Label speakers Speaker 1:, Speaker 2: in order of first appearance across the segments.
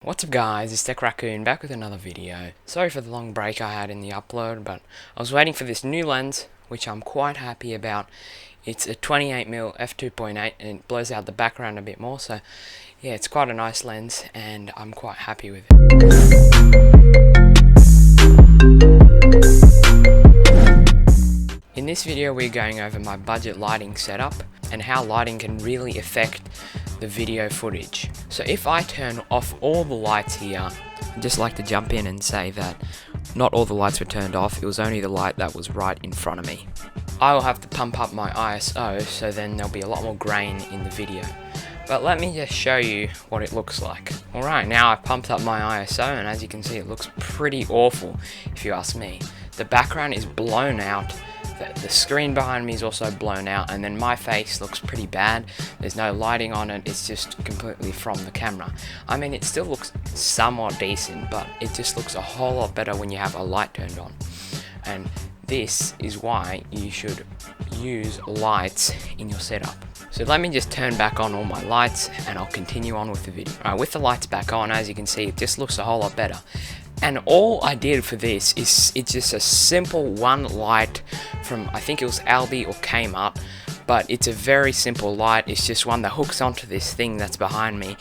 Speaker 1: What's up guys, it's Raccoon back with another video. Sorry for the long break I had in the upload, but I was waiting for this new lens, which I'm quite happy about. It's a 28mm f2.8 and it blurs out the background a bit more, so yeah, it's quite a nice lens and I'm quite happy with it. In this video we're going over my budget lighting setup and how lighting can really affect the video footage. So if I turn off all the lights here, I'd just like to jump in and say that not all the lights were turned off, it was only the light that was right in front of me. I will have to pump up my ISO, so then there'll be a lot more grain in the video. But let me just show you what it looks like. Alright, now I've pumped up my ISO and as you can see it looks pretty awful if you ask me. The background is blown out. The screen behind me is also blown out, and then my face looks pretty bad. There's no lighting on it, it's just completely from the camera. I mean, it still looks somewhat decent, but it just looks a whole lot better when you have a light turned on. And this is why you should use lights in your setup. So let me just turn back on all my lights and I'll continue on with the video. With the lights back on, as you can see, it just looks a whole lot better. And all I did for this is it's just a simple one light from, I think it was Aldi or Kmart, but it's a very simple light. It's just one that hooks onto this thing that's behind me,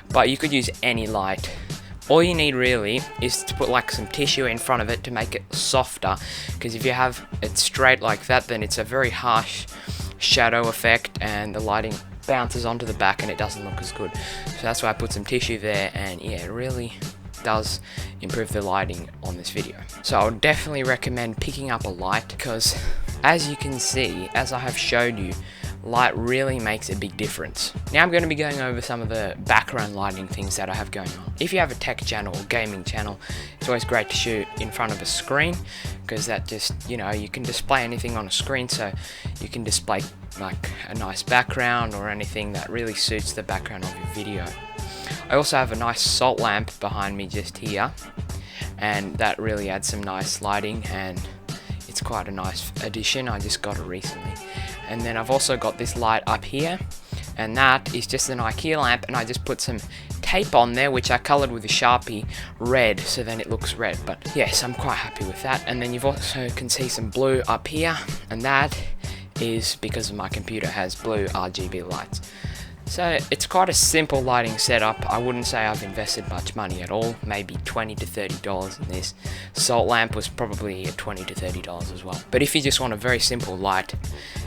Speaker 1: but you could use any light. All you need really is to put like some tissue in front of it to make it softer, because if you have it straight like that, then it's a very harsh shadow effect and the lighting bounces onto the back and it doesn't look as good. So that's why I put some tissue there, and yeah, it really does improve the lighting on this video. So I would definitely recommend picking up a light, because as you can see, as I have showed you, light really makes a big difference. Now I'm going to be going over some of the background lighting things that I have going on. If you have a tech channel or gaming channel, it's always great to shoot in front of a screen, because that just, you know, you can display anything on a screen, so you can display like a nice background or anything that really suits the background of your video. I also have a nice salt lamp behind me just here, and that really adds some nice lighting, and it's quite a nice addition. I just got it recently. And then I've also got this light up here, and that is just an IKEA lamp, and I just put some tape on there which I coloured with a Sharpie red, so then it looks red. But yes, I'm quite happy with that. And then you've also can see some blue up here, and that is because my computer has blue RGB lights. So it's quite a simple lighting setup. I wouldn't say I've invested much money at all, maybe $20 to $30 in this. Salt lamp was probably $20 to $30 as well. But if you just want a very simple light,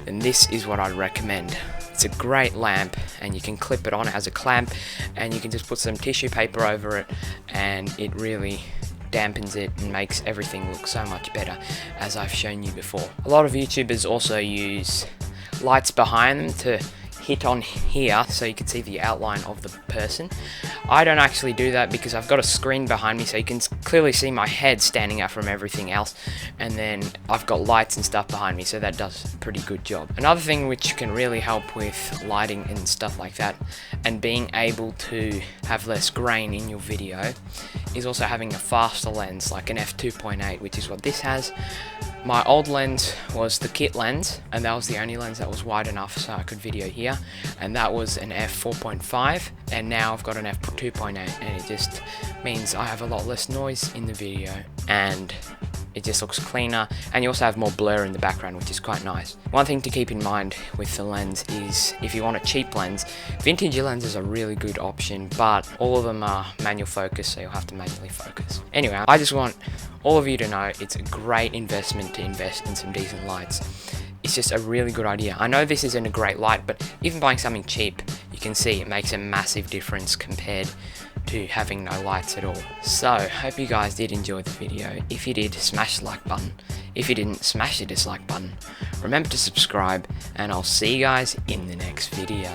Speaker 1: then this is what I'd recommend. It's a great lamp, and you can clip it on as a clamp, and you can just put some tissue paper over it, and it really dampens it and makes everything look so much better, as I've shown you before. A lot of YouTubers also use lights behind them to hit on here so you can see the outline of the person. I don't actually do that because I've got a screen behind me, so you can clearly see my head standing out from everything else, and then I've got lights and stuff behind me, so that does a pretty good job. Another thing which can really help with lighting and stuff like that, and being able to have less grain in your video, is also having a faster lens like an f2.8, which is what this has. My old lens was the kit lens, and that was the only lens that was wide enough so I could video here, and that was an f4.5, and now I've got an f2.8, and it just means I have a lot less noise in the video, and it just looks cleaner, and you also have more blur in the background, which is quite nice. One thing to keep in mind with the lens is if you want a cheap lens, vintage lenses are a really good option, but all of them are manual focus, so you'll have to manually focus. Anyway, I just want all of you to know it's a great investment to invest in some decent lights. It's just a really good idea. I know this isn't a great light, but even buying something cheap, you can see it makes a massive difference compared to having no lights at all. So, hope you guys did enjoy the video. If you did, smash the like button. If you didn't, smash the dislike button. Remember to subscribe, and I'll see you guys in the next video.